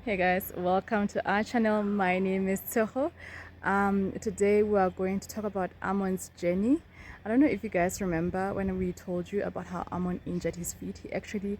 Hey guys, welcome to our channel. My name is Tshegofatso. Today we are going to talk about Amon's journey. I don't know if you guys remember when we told you about how Amon injured his feet. He actually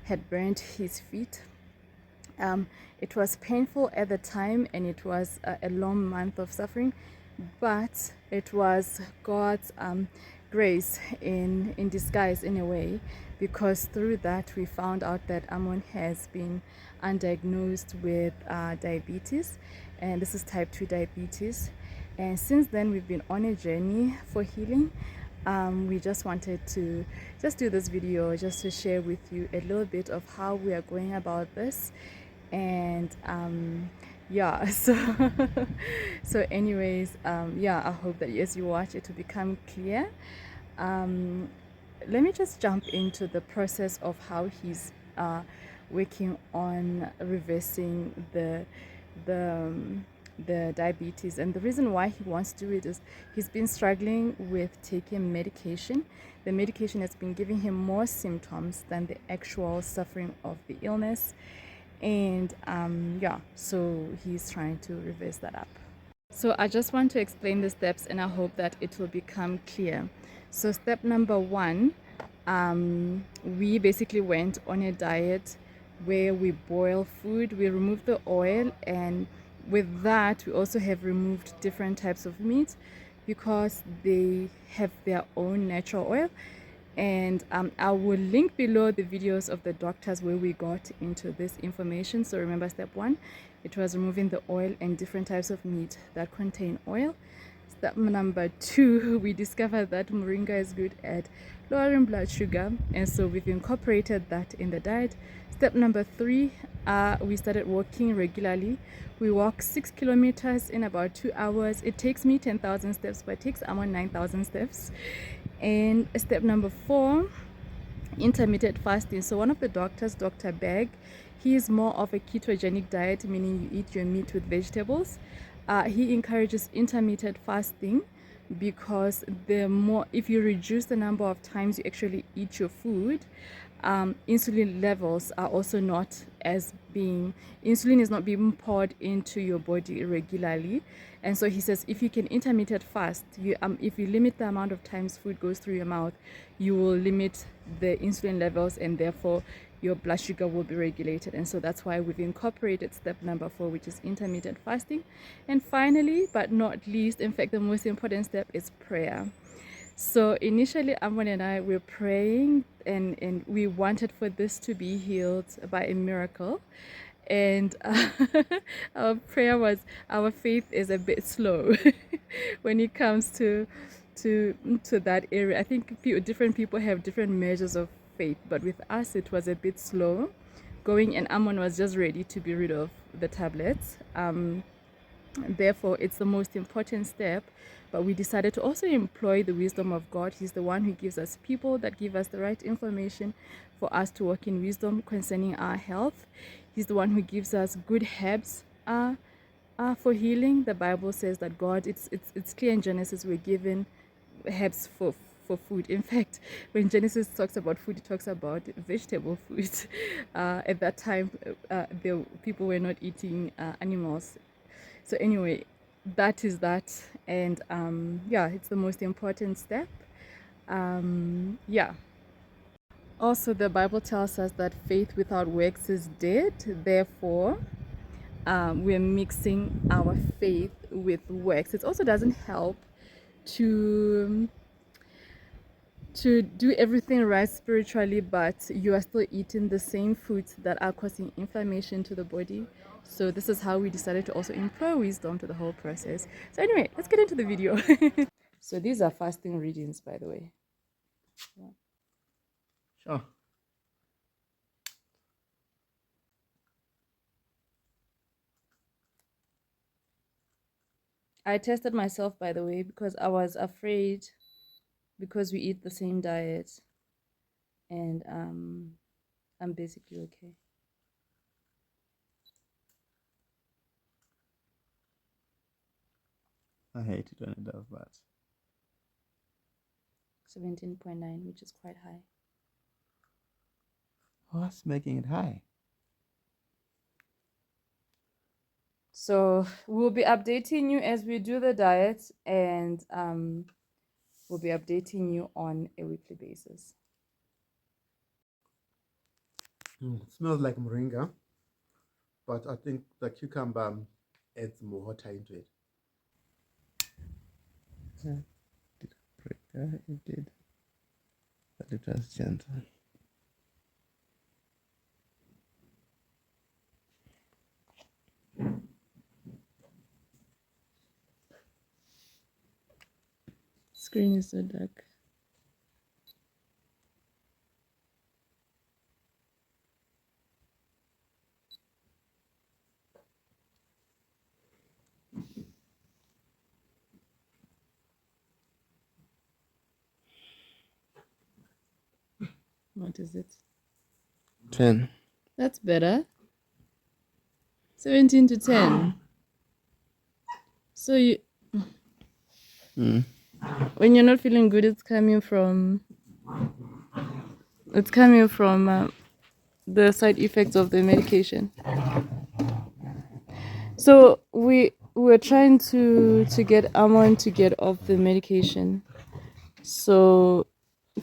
had burned his feet. It was painful at the time and it was a long month of suffering, but it was God's grace in disguise in a way, because through that we found out that Amon has been undiagnosed with diabetes, and this is type 2 diabetes. And since then we've been on a journey for healing. We just wanted to just do this video just to share with you a little bit of how we are going about this. And yeah, so anyways, yeah, I hope that as you watch it will become clear. Let me just jump into the process of how he's working on reversing the diabetes. And the reason why he wants to do it is he's been struggling with taking medication. The medication has been giving him more symptoms than the actual suffering of the illness. And yeah, so he's trying to reverse that up. So I just want to explain the steps and I hope that it will become clear. So step number one, we basically went on a diet where we boil food, we remove the oil, and with that we also have removed different types of meat because they have their own natural oil. And I will link below the videos of the doctors where we got into this information. So remember, step one, it was removing the oil and different types of meat that contain oil. Step number two, we discovered that moringa is good at lowering blood sugar, and so we've incorporated that in the diet. Step number three, we started walking regularly. We walk 6 kilometers in about 2 hours. It takes me 10,000 steps, but it takes Amon 9,000 steps. And step number four, intermittent fasting. So one of the doctors, Dr Berg, he is more of a ketogenic diet, meaning you eat your meat with vegetables. He encourages intermittent fasting because if you reduce the number of times you actually eat your food, insulin levels are also not insulin is not being poured into your body regularly. And so he says if you can intermittent fast, if you limit the amount of times food goes through your mouth, you will limit the insulin levels and therefore your blood sugar will be regulated. And so that's why we've incorporated step number four, which is intermittent fasting. And finally, but not least, in fact the most important step, is prayer. So initially Amon and I were praying and we wanted for this to be healed by a miracle. And our prayer was, our faith is a bit slow when it comes to that area. I think different people have different measures of faith, but with us it was a bit slow going, and Amon was just ready to be rid of the tablets. Therefore, it's the most important step, but we decided to also employ the wisdom of God. He's the one who gives us people that give us the right information for us to walk in wisdom concerning our health. He's the one who gives us good herbs for healing. The Bible says that God, it's clear in Genesis, we're given herbs for food. In fact, when Genesis talks about food, it talks about vegetable food. At that time, people were not eating animals. So anyway, that is that. And yeah, it's the most important step. Yeah. Also, the Bible tells us that faith without works is dead. Therefore, we're mixing our faith with works. It also doesn't help to do everything right spiritually, but you are still eating the same foods that are causing inflammation to the body. So this is how we decided to also employ wisdom to the whole process. So anyway, let's get into the video. So these are fasting readings, by the way. Yeah. Sure. I tested myself, by the way, because I was afraid, because we eat the same diet, and I'm basically okay. I hate it when it does that. 17.9, which is quite high. What's making it high? So we'll be updating you as we do the diet, and we'll be updating you on a weekly basis. It smells like moringa, but I think the cucumber adds more water into it. Yeah, did I break that? It did, but it was gentle. Screen is so dark. What is it? 10. That's better. 17 to 10. So you, when you're not feeling good, it's coming from the side effects of the medication. So we're trying to get Amon to get off the medication. So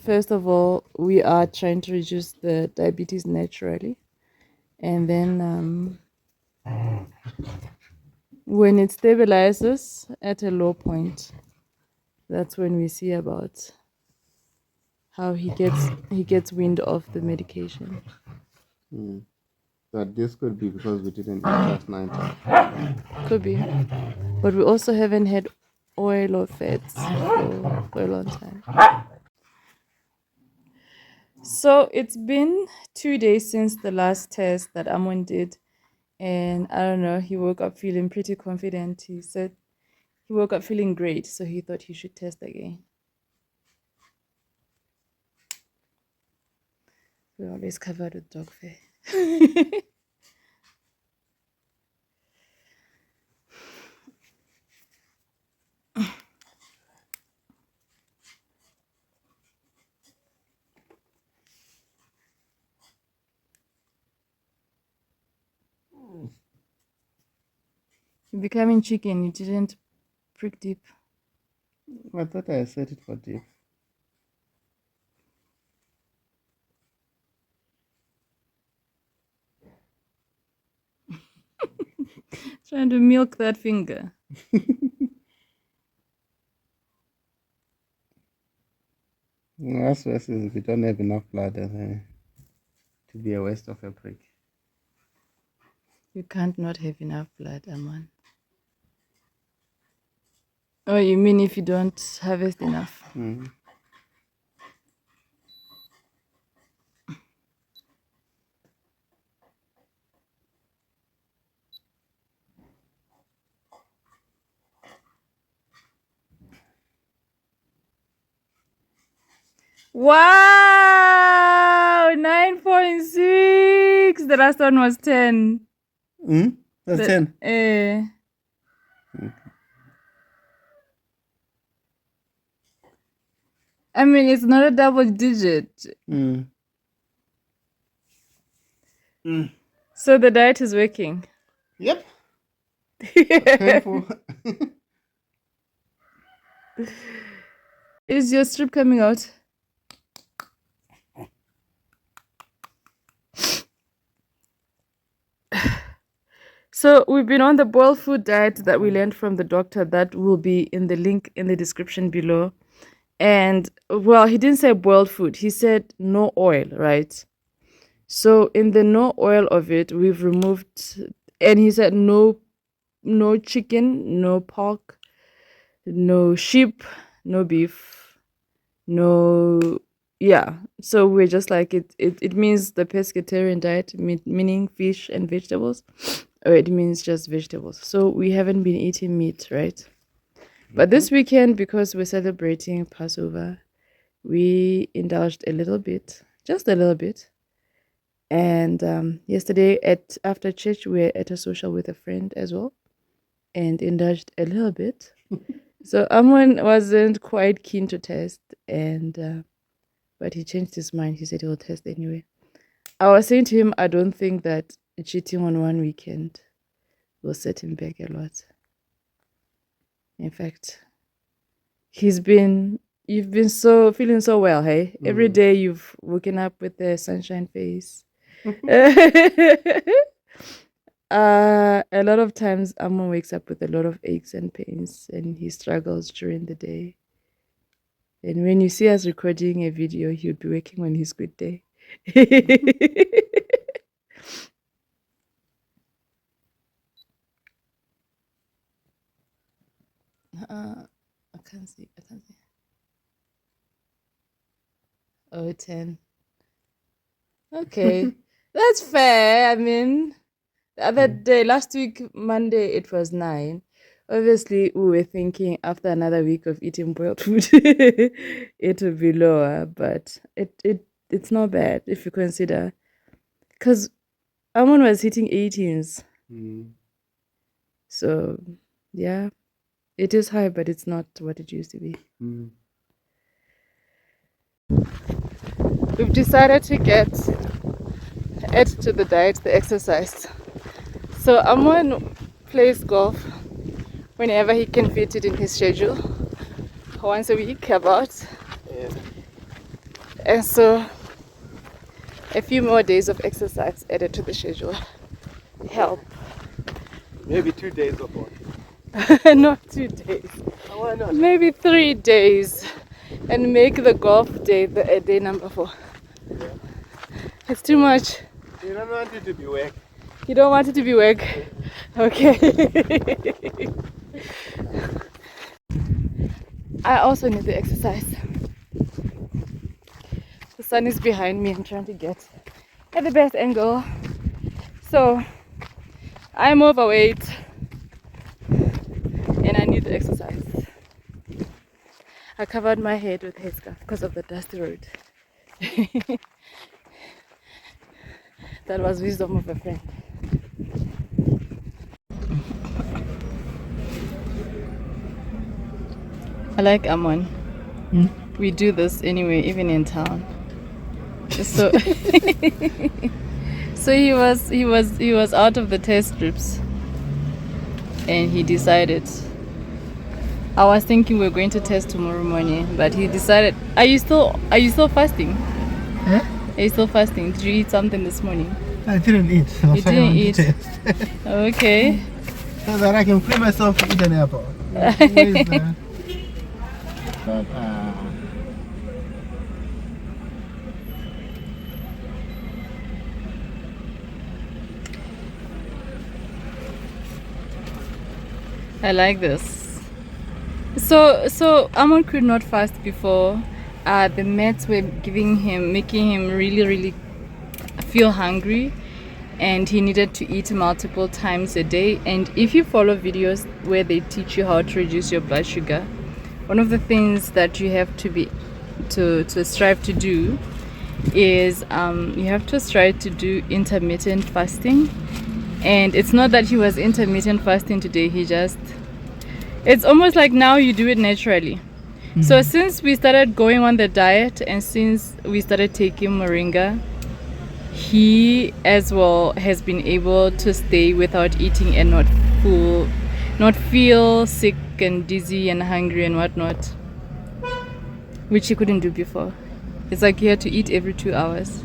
first of all, we are trying to reduce the diabetes naturally, and then when it stabilizes at a low point, that's when we see about how he gets wind of the medication. But this could be because we didn't eat last night. Could be, but we also haven't had oil or fats for a long time. So it's been 2 days since the last test that Amon did, and I don't know, he woke up feeling pretty confident. He said he woke up feeling great, so he thought he should test again. We're always covered with dog fur. You're becoming chicken. You didn't prick deep. I thought I set it for deep. Trying to milk that finger. That's worse is if we don't have enough blood to be a waste of a prick. You can't not have enough blood, Amon. Oh, you mean if you don't harvest enough? Wow! 9.6! The last one was 10. That's 10. Okay. I mean, it's not a double digit. So the diet is working. Yep. Painful. Is your strip coming out? So we've been on the boiled food diet that we learned from the doctor. That will be in the link in the description below. And well, he didn't say boiled food. He said no oil, right? So in the no oil of it, we've removed, and he said no chicken, no pork, no sheep, no beef, no, yeah. So we're just like it means the pescatarian diet, meaning fish and vegetables, or it means just vegetables. So we haven't been eating meat, right? But this weekend, because we're celebrating Passover, we indulged a little bit, just a little bit. And yesterday after church, we were at a social with a friend as well, and indulged a little bit. So Amon wasn't quite keen to test, and but he changed his mind. He said he'll test anyway. I was saying to him, I don't think that cheating on one weekend will set him back a lot. In fact, you've been so feeling so well, hey? Every day you've woken up with a sunshine face. A lot of times Amon wakes up with a lot of aches and pains and he struggles during the day. And when you see us recording a video, he'll be working on his good day. I can't see. Oh, 10. Okay. That's fair. I mean, the other day, last week, Monday, it was 9. Obviously, we were thinking after another week of eating boiled food, it would be lower, but it's not bad if you consider. Because Amon was hitting 18s. So, yeah, it is high, but it's not what it used to be. We've decided to add to the diet the exercise. So Amon plays golf whenever he can fit it in his schedule, once a week about. And so a few more days of exercise added to the schedule help. Maybe 2 days or more. Not 2 days. Why not? Maybe 3 days, and make the golf day day number 4. Yeah. It's too much. You don't want it to be work. You don't want it to be work? Okay. I also need the exercise. The sun is behind me. I'm trying to get at the best angle. So I'm overweight and I need the exercise. I covered my head with headscarf because of the dusty road. That was wisdom of a friend. I like Amon. We do this anyway, even in town. So, so he was out of the test strips, and he decided. I was thinking we were going to test tomorrow morning, but he decided. Are you still fasting? Huh? Are you still fasting? Did you eat something this morning? I didn't eat. You didn't eat? Okay. So that I can free myself to eat an apple. But, I like this. So Amon could not fast before. The meds were making him really feel hungry, and he needed to eat multiple times a day. And if you follow videos where they teach you how to reduce your blood sugar, one of the things that you have to strive to do is you have to strive to do intermittent fasting. And it's not that he was intermittent fasting today, it's almost like now you do it naturally. So since we started going on the diet and since we started taking moringa, he as well has been able to stay without eating and not feel sick and dizzy and hungry and whatnot, which he couldn't do before. It's like he had to eat every 2 hours.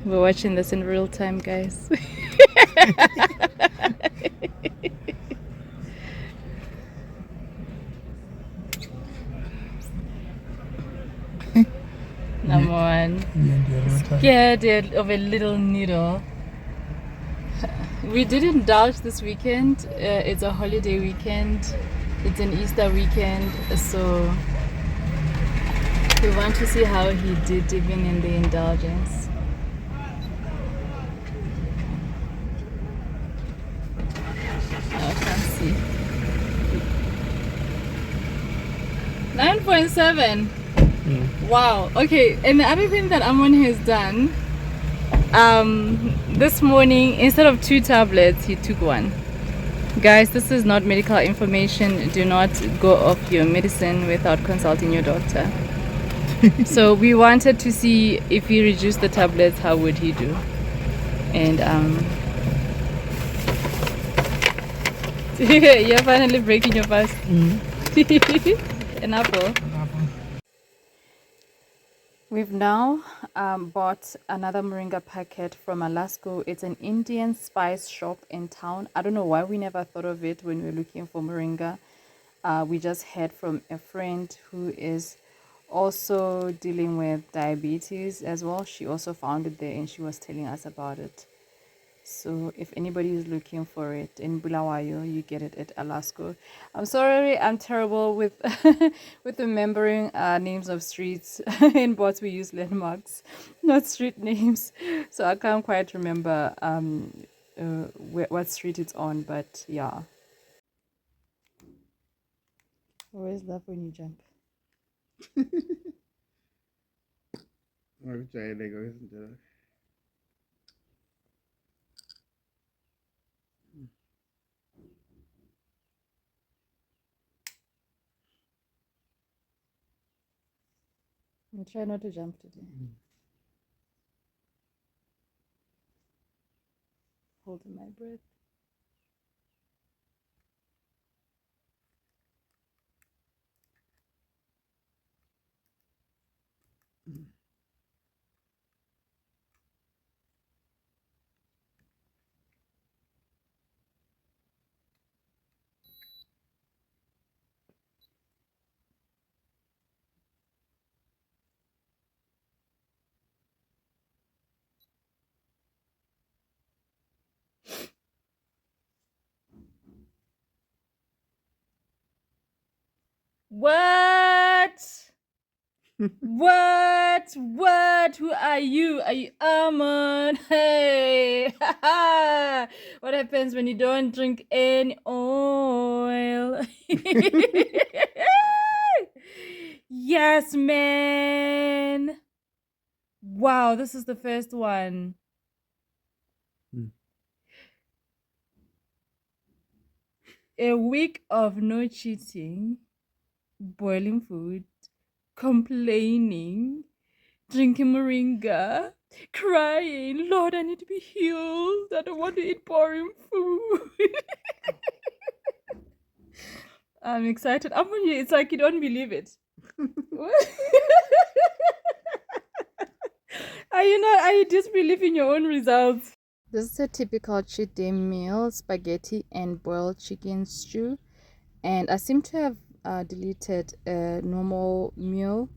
We're watching this in real time, guys. Number one. Scared of a little needle. We did indulge this weekend. It's a holiday weekend. It's an Easter weekend. So we want to see how he did even in the indulgence. I can't see. 9.7. Wow. Okay. And the other thing that Amon has done, this morning, instead of 2 tablets, he took 1. Guys, this is not medical information. Do not go off your medicine without consulting your doctor. So we wanted to see if he reduced the tablets, how would he do? And you're finally breaking your fast. An apple. We've now bought another moringa packet from Alaska. It's an Indian spice shop in town. I don't know why we never thought of it when we were looking for moringa. We just heard from a friend who is also dealing with diabetes as well. She also found it there and she was telling us about it. So if anybody is looking for it in Bulawayo, you get it at Alaska. I'm sorry, I'm terrible with with remembering names of streets. In bots we use landmarks, not street names. So I can't quite remember what street it's on, but yeah. Always love when you jump. I try not to jump today. Holding my breath. What? What? Who are you? Are you Amon? Hey! What happens when you don't drink any oil? Yes, man. Wow, this is the first one. A week of no cheating, boiling food, complaining, drinking moringa, crying, Lord, I need to be healed. I don't want to eat boring food. I'm excited. It's like you don't believe it. Are you disbelieving your own results? This is a typical cheat day meal: spaghetti and boiled chicken stew. And I seem to have deleted a normal meal.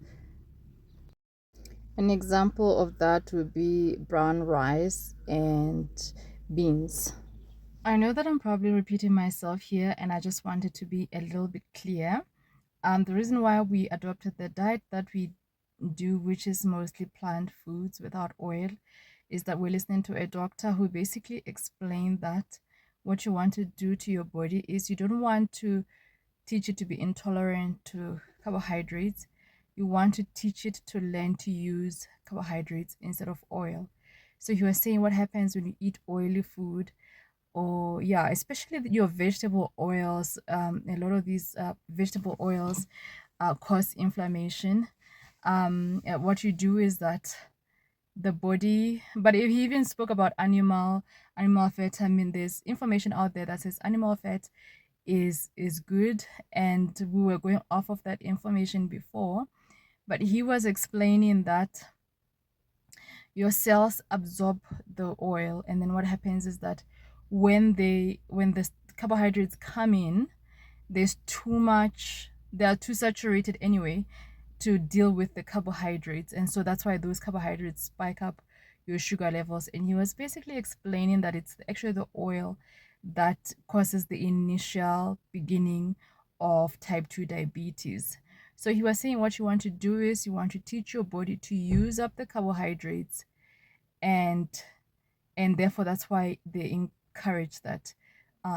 An example of that would be brown rice and beans. I know that I'm probably repeating myself here, and I just wanted to be a little bit clear. The reason why we adopted the diet that we do, which is mostly plant foods without oil, is that we're listening to a doctor who basically explained that what you want to do to your body is you don't want to teach it to be intolerant to carbohydrates. You want to teach it to learn to use carbohydrates instead of oil. So he was saying what happens when you eat oily food, or yeah, especially your vegetable oils. A lot of these vegetable oils cause inflammation. What you do is that the body, but he even spoke about animal fat. I mean, there's information out there that says animal fat is good, and we were going off of that information before, but he was explaining that your cells absorb the oil, and then what happens is that when the carbohydrates come in, there's too much, they are too saturated anyway to deal with the carbohydrates, and so that's why those carbohydrates spike up your sugar levels. And he was basically explaining that it's actually the oil that causes the initial beginning of type 2 diabetes. So he was saying what you want to do is you want to teach your body to use up the carbohydrates, and therefore that's why they encourage that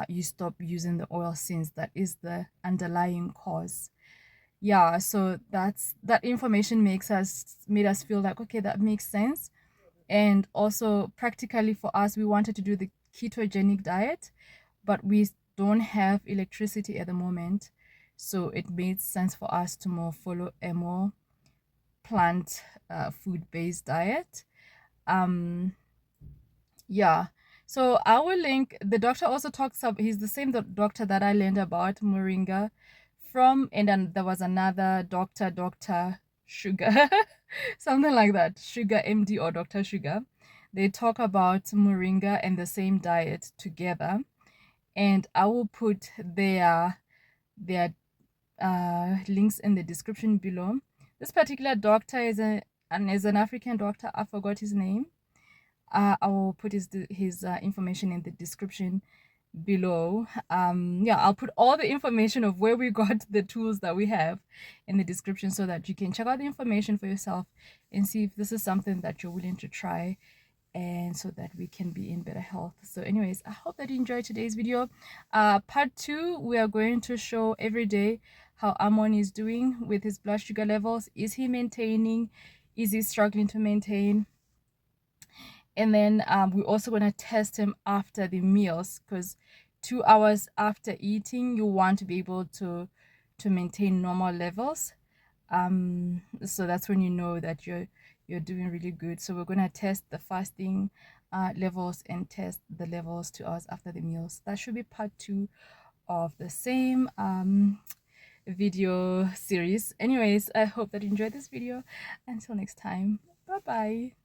you stop using the oil, since that is the underlying cause. Yeah, so that information made us feel like, okay, that makes sense. And also practically for us, we wanted to do the ketogenic diet, but we don't have electricity at the moment, so it made sense for us to more follow a more plant food-based diet. Yeah, so I will link. The doctor also talks about, he's the same doctor that I learned about Moringa from, and then there was another Dr Sugar, something like that, Sugar MD or Dr Sugar. They talk about Moringa and the same diet together, and I will put their links in the description below. This particular doctor is an African doctor. I forgot his name. I will put his information in the description below. Yeah, I'll put all the information of where we got the tools that we have in the description, so that you can check out the information for yourself and see if this is something that you're willing to try, and so that we can be in better health. So anyways, I hope that you enjoyed today's video. Part 2, we are going to show every day how Amon is doing with his blood sugar levels. Is he maintaining? Is he struggling to maintain? And then we're also going to test him after the meals, because 2 hours after eating, you want to be able to maintain normal levels. So that's when you know that you're doing really good. So we're going to test the fasting levels and test the levels 2 hours after the meals. That should be part 2 of the same video series. Anyways, I hope that you enjoyed this video. Until next time, bye bye.